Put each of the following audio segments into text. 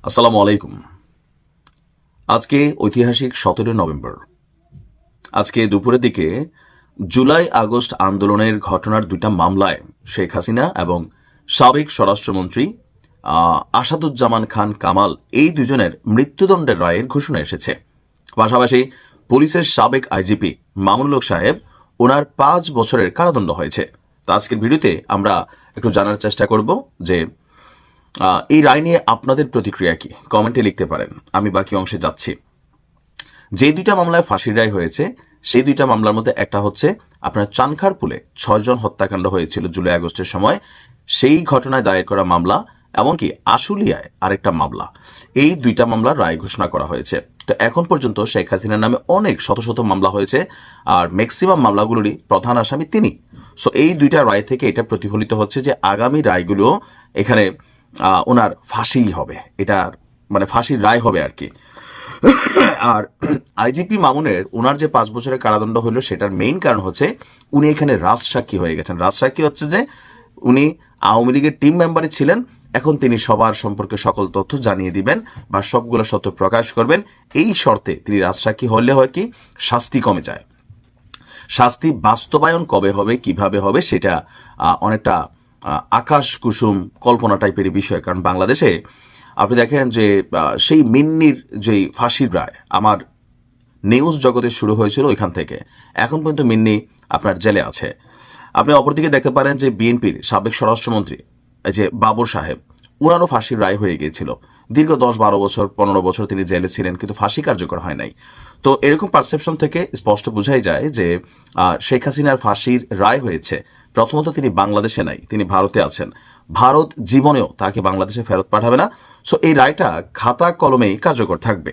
আসসালামু আলাইকুম। আজকে ঐতিহাসিক 17 নভেম্বর। আজকে দুপুরের দিকে জুলাই আগস্ট আন্দোলনের ঘটনার দুইটা মামলায় শেখ হাসিনা এবং সাবেক স্বরাষ্ট্রমন্ত্রী আসাদুজ্জামান খান কামাল এই দুজনের মৃত্যুদণ্ডের রায়ের ঘোষণা এসেছে। পাশাপাশি পুলিশের সাবেক আইজিপি মামুনুল হক সাহেব ওনার 5 বছরের কারাদণ্ড হয়েছে। তো আজকের ভিডিওতে আমরা একটু জানার চেষ্টা করব যে এই রায় নিয়ে আপনাদের প্রতিক্রিয়া কি, কমেন্টে লিখতে পারেন। আমি বাকি অংশে যাচ্ছি। যে দুইটা মামলায় ফাঁসির রায় হয়েছে সেই দুইটা মামলার মধ্যে একটা হচ্ছে আপনার চানখারপুলে 6 জন হত্যাকাণ্ড হয়েছিল জুলাই আগস্টের সময়, সেই ঘটনায় দায়ের করা মামলা, এমনকি আশুলিয়ায় আরেকটা মামলা। এই দুইটা মামলার রায় ঘোষণা করা হয়েছে। তো এখন পর্যন্ত শেখ হাসিনার নামে অনেক শত শত মামলা হয়েছে, আর ম্যাক্সিমাম মামলাগুলোরই প্রধান আসামি তিনি। সো এই দুইটা রায় থেকে এটা প্রতিফলিত হচ্ছে যে আগামী রায়গুলো এখানে ওনার ফাঁসিই হবে, এটা মানে ফাঁসির রায় হবে আর কি। আর আইজিপি মামুনের ওনার যে 5 বছরের কারাদণ্ড হলো সেটার মেইন কারণ হচ্ছে উনি এখানে রাজসাক্ষী হয়ে গেছেন। রাজসাক্ষী হচ্ছে যে উনি আওয়ামী লীগের টিম মেম্বারই ছিলেন, এখন তিনি সবার সম্পর্কে সকল তথ্য জানিয়ে দিবেন বা সবগুলো সত্য প্রকাশ করবেন। এই শর্তে তিনি রাজসাক্ষী হলে হয় কি শাস্তি কমে যায়। শাস্তি বাস্তবায়ন কবে হবে, কিভাবে হবে, সেটা অনেকটা আকাশ কুসুম কল্পনা টাইপের বিষয়। কারণ বাংলাদেশে আপনি দেখেন যে সেই মিন্নির যেই ফাঁসির রায় আমার নিউজ জগতে শুরু হয়েছিল ওইখান থেকে এখন পর্যন্ত মিন্নি আপনার জেলে আছে। আপনি অপরদিকে দেখতে পারেন যে বিএনপির সাবেক স্বরাষ্ট্রমন্ত্রী যে বাবর সাহেব, ওনারও ফাঁসির রায় হয়ে গিয়েছিল। দীর্ঘ 10-12 বছর 15 বছর তিনি জেলে ছিলেন, কিন্তু ফাঁসি কার্যকর হয় নাই। তো এরকম পারসেপশন থেকে স্পষ্ট বোঝাই যায় যে শেখ হাসিনার ফাঁসির রায় হয়েছে। প্রথমত তিনি বাংলাদেশে নাই, তিনি ভারতে আছেন। ভারত জীবনেও তাকে বাংলাদেশে ফেরত পাঠাবে না। সো এই রায়টা খাতা কলমেই কার্যকর থাকবে।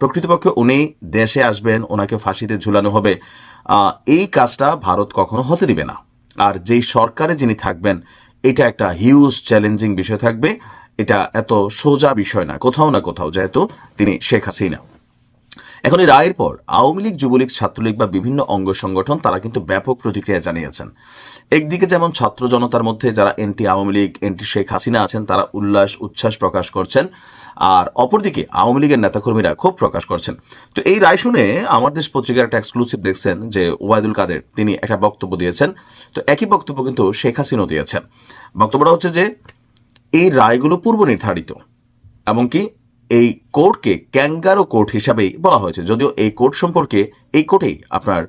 প্রকৃতপক্ষে উনি দেশে আসবেন, ওনাকে ফাঁসিতে ঝুলানো হবে, এই কাজটা ভারত কখনো হতে দিবে না। আর যেই সরকারে যিনি থাকবেন এটা একটা হিউজ চ্যালেঞ্জিং বিষয় থাকবে। এটা এত সোজা বিষয় না কোথাও না কোথাও, যেহেতু তিনি শেখ হাসিনা। এখন এই রায়ের পর আওয়ামী লীগ, যুবলীগ, ছাত্রলীগ বা বিভিন্ন অঙ্গ সংগঠন তারা কিন্তু ব্যাপক প্রতিক্রিয়া জানিয়েছেন। একদিকে যেমন ছাত্র জনতার মধ্যে যারা এন্টি আওয়ামী লীগ, এন্টি শেখ হাসিনা আছেন তারা উচ্ছ্বাস প্রকাশ করছেন, আর অপরদিকে আওয়ামী লীগের নেতাকর্মীরা ক্ষোভ প্রকাশ করছেন। তো এই রায় শুনে আমার দেশ পত্রিকার একটা এক্সক্লুসিভ দেখছেন যে ওবায়দুল কাদের তিনি একটা বক্তব্য দিয়েছেন। তো একই বক্তব্য কিন্তু শেখ হাসিনাও দিয়েছেন। বক্তব্যটা হচ্ছে যে এই রায়গুলো পূর্ব নির্ধারিত, এমনকি এই কোর্টকে ক্যাঙ্গারো কোর্ট হিসাবেই বলা হয়েছে। যদিও এই কোর্ট সম্পর্কে এই কোর্টেই আপনার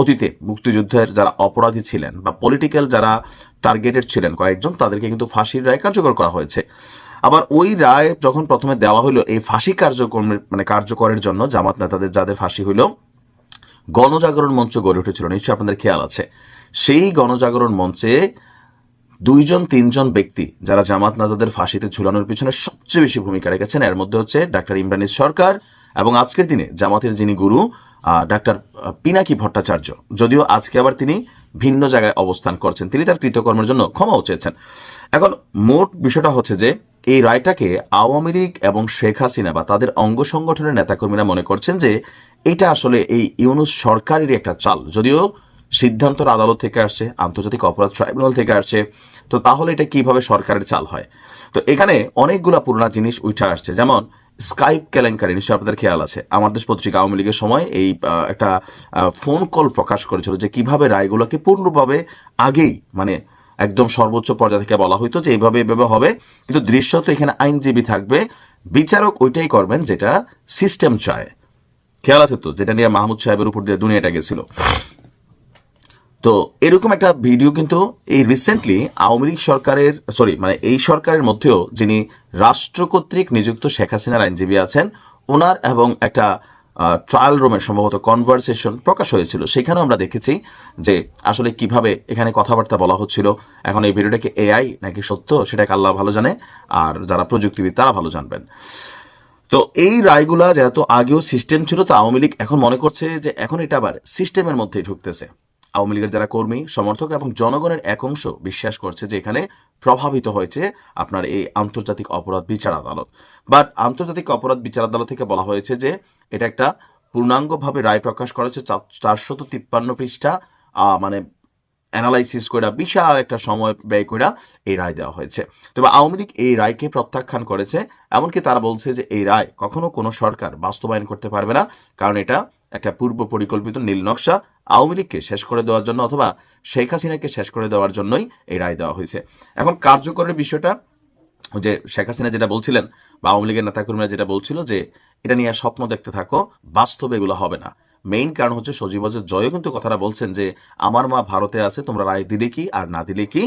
অতীতে মুক্তিযুদ্ধের যারা অপরাধী ছিলেন বা পলিটিক্যাল যারা টার্গেটেড ছিলেন কয়েকজন, তাদেরকে কিন্তু ফাঁসির রায় কার্যকর করা হয়েছে। আবার ওই রায় যখন প্রথমে দেওয়া হলো এই ফাঁসি কার্যকরের জন্য জামাত নেতাদের যাদের ফাঁসি হইল, গণজাগরণ মঞ্চ গড়ে উঠেছিল, নিশ্চয়ই আপনাদের খেয়াল আছে। সেই গণজাগরণ মঞ্চে 2-3 ব্যক্তি যারা জামাত নেতাদের ফাঁসিতে ঝুলানোর পিছনে সবচেয়ে বেশি ভূমিকা রেখেছেন, এর মধ্যে হচ্ছে ডাক্তার ইমরান সরকার এবং আজকের দিনে জামাতের যিনি গুরু ডাক্তার পিনাকি ভট্টাচার্য। যদিও আজকে আবার তিনি ভিন্ন জায়গায় অবস্থান করছেন, তিনি তার কৃতকর্মের জন্য ক্ষমাও চেয়েছেন। এখন মোট বিষয়টা হচ্ছে যে এই রায়টাকে আওয়ামী লীগ এবং শেখ হাসিনা বা তাদের অঙ্গ সংগঠনের নেতাকর্মীরা মনে করছেন যে এটা আসলে এই ইউনূস সরকারেরই একটা চাল। যদিও সিদ্ধান্তর আদালত থেকে আসছে, আন্তর্জাতিক অপরাধ ট্রাইব্যুনাল থেকে আসছে, তো তাহলে এটা কিভাবে সরকারের চাল হয়? তো এখানে অনেকগুলা পুরোনো জিনিস উঠে আসছে, যেমন স্কাইপ কেলেঙ্কারি, নিশ্চয়ই আপনাদের খেয়াল আছে। আমার দেশ পত্রিকা আওয়ামী লীগের সময় এই একটা ফোন কল প্রকাশ করেছিল যে কিভাবে রায়গুলোকে পূর্ণভাবে আগেই মানে একদম সর্বোচ্চ পর্যায়ে থেকে বলা হইতো যে এইভাবে হবে, কিন্তু দৃশ্য তো এখানে আইনজীবী থাকবে, বিচারক ওইটাই করবেন যেটা সিস্টেম চায়। খেয়াল আছে তো, যেটা নিয়ে মাহমুদ সাহেবের উপর দিয়ে দুনিয়াটা গেছিল। তো এরকম একটা ভিডিও কিন্তু এই রিসেন্টলি আওয়ামী লীগ সরকারের এই সরকারের মধ্যেও যিনি রাষ্ট্র কর্তৃক নিযুক্ত শেখ হাসিনার আইনজীবী আছেন, ওনার এবং একটা ট্রায়াল রুমের সম্ভবত কনভারসেশন প্রকাশ হয়েছিল। সেখানেও আমরা দেখেছি যে আসলে কিভাবে এখানে কথাবার্তা বলা হচ্ছিল। এখন এই ভিডিওটাকে এআই নাকি সত্য সেটাকে আল্লাহ ভালো জানে, আর যারা প্রযুক্তিবিদ তারা ভালো জানবেন। তো এই রায়গুলা যেহেতু আগেও সিস্টেম ছিল, তো আওয়ামী লীগ এখন মনে করছে যে এখন এটা আবার সিস্টেমের মধ্যেই ঢুকতেছে। আওয়ামী লীগের যারা কর্মী, সমর্থক এবং জনগণের এক অংশ বিশ্বাস করছে যে এখানে প্রভাবিত হয়েছে আপনার এই আন্তর্জাতিক অপরাধ বিচার আদালত। বাট আন্তর্জাতিক অপরাধ বিচার আদালত থেকে বলা হয়েছে যে এটা একটা পূর্ণাঙ্গভাবে রায় প্রকাশ করেছে 453 পৃষ্ঠা, মানে অ্যানালাইসিস করে বিশাল একটা সময় ব্যয় করে এই রায় দেওয়া হয়েছে। তবে আওয়ামী লীগ এই রায়কে প্রত্যাখ্যান করেছে। এমনকি তারা বলছে যে এই রায় কখনো কোনো সরকার বাস্তবায়ন করতে পারবে না, কারণ এটা একটা পূর্ব পরিকল্পিত নীল নকশা আওয়ামী লীগকে শেষ করে দেওয়ার জন্য অথবা শেখ হাসিনাকে শেষ করে দেওয়ার জন্যই এই রায় দেওয়া হয়েছে। এখন কার্যকরের বিষয়টা, যে শেখ হাসিনা যেটা বলছিলেন বা আওয়ামী লীগের নেতাকর্মীরা যেটা বলছিল যে এটা নিয়ে স্বপ্ন দেখতে থাকো, বাস্তবে এগুলো হবে না। মেইন কারণ হচ্ছে সজীবজের জয়ও কিন্তু কথাটা বলছেন যে আমার মা ভারতে আছে, তোমরা রায় দিলে কি আর না দিলে কি।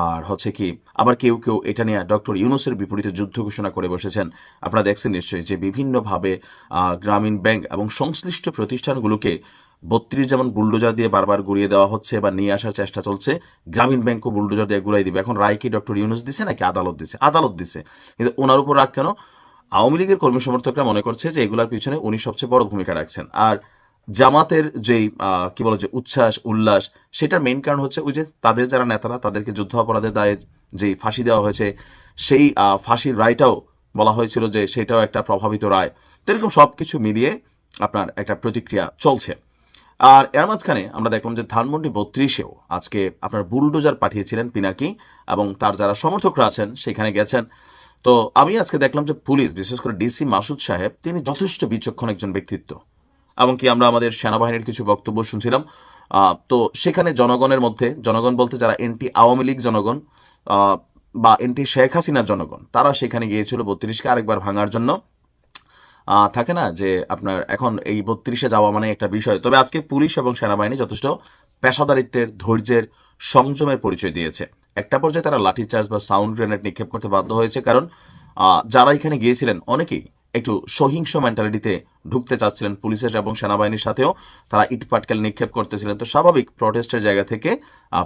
আর হচ্ছে কি আবার কেউ কেউ এটা নিয়ে ডক্টর ইউনূসের বিপরীতে যুদ্ধ ঘোষণা করে বসেছেন। আপনারা দেখছেন নিশ্চয়ই যে বিভিন্নভাবে গ্রামীণ ব্যাংক এবং সংশ্লিষ্ট প্রতিষ্ঠানগুলোকে 32 যেমন বুলডোজার দিয়ে বারবার গুড়িয়ে দেওয়া হচ্ছে বা নিয়ে আসার চেষ্টা চলছে, গ্রামীণ ব্যাংকও বুলডোজার দিয়ে গুড়াই দিবে। এখন রায় কি ডক্টর ইউনূস দিছে নাকি আদালত দিছে? আদালত দিছে, কিন্তু ওনার উপর রাগ কেন? আওয়ামী লীগের কর্মী সমর্থকরা মনে করছে যে এগুলার পিছনে উনি সবচেয়ে বড় ভূমিকা রাখছেন। আর জামাতের যেই কি বলে যে উচ্ছ্বাস উল্লাস, সেটার মেইন কারণ হচ্ছে ওই যে তাদের যারা নেতারা, তাদেরকে যুদ্ধ অপরাধের দায়ে যেই ফাঁসি দেওয়া হয়েছে, সেই ফাঁসির রায়টাও বলা হয়েছিল যে সেটাও একটা প্রভাবিত রায়। তো এরকম সব কিছু মিলিয়ে আপনার একটা প্রতিক্রিয়া চলছে। আর এর মাঝখানে আমরা দেখলাম যে ধানমন্ডি 32-এও আজকে আপনার বুলডোজার পাঠিয়েছিলেন পিনাকি, এবং তার যারা সমর্থকরা আছেন সেখানে গেছেন। তো আমি আজকে দেখলাম যে পুলিশ, বিশেষ করে ডিসি মাসুদ সাহেব, তিনি যথেষ্ট বিচক্ষণ একজন ব্যক্তিত্ব। এমনকি আমরা আমাদের সেনাবাহিনীর কিছু বক্তব্য শুনছিলাম। তো সেখানে জনগণের মধ্যে, জনগণ বলতে যারা এনটি আওয়ামী লীগ জনগণ বা এনটি শেখ হাসিনার জনগণ, তারা সেখানে গিয়েছিল 32কে আরেকবার ভাঙার জন্য। থাকে না যে আপনার এখন এই 32-এ যাওয়া মানে একটা বিষয়। তবে আজকে পুলিশ এবং সেনাবাহিনী যথেষ্ট পেশাদারিত্বের, ধৈর্যের, সংযমের পরিচয় দিয়েছে। একটা পর্যায়ে তারা লাঠিচার্জ বা সাউন্ড গ্রেনেড নিক্ষেপ করতে বাধ্য হয়েছে, কারণ যারা এখানে গিয়েছিলেন অনেকেই একটু সহিংস মেন্টালিটিতে ঢুকতে চাচ্ছিলেন। পুলিশের এবং সেনাবাহিনীর সাথেও তারা ইটপাটকেল নিক্ষেপ করতেছিলেন। তো স্বাভাবিক প্রটেস্টের জায়গা থেকে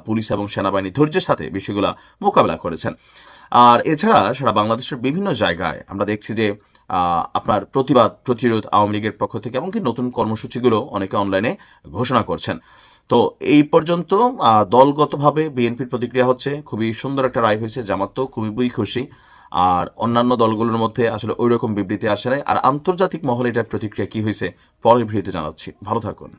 পুলিশ এবং সেনাবাহিনী ধৈর্যের সাথে বিষয়গুলো মোকাবেলা করেছেন। আর এছাড়া সারা বাংলাদেশের বিভিন্ন জায়গায় আমরা দেখছি যে আপনার প্রতিবাদ, প্রতিরোধ আওয়ামী লীগের পক্ষ থেকে, এমনকি নতুন কর্মসূচিগুলো অনেকে অনলাইনে ঘোষণা করছেন। তো এই পর্যন্ত দলগতভাবে বিএনপির প্রতিক্রিয়া হচ্ছে খুবই সুন্দর একটা রায় হয়েছে, জামাত তো খুবই খুশি। আর অন্যান্য দলগুলোর মধ্যে আসলে ওই রকম বিবৃতি আসে নাই। আর আন্তর্জাতিক মহলে এটার প্রতিক্রিয়া কি হয়েছে পরের ভিডিওতে জানাচ্ছি। ভালো থাকুন।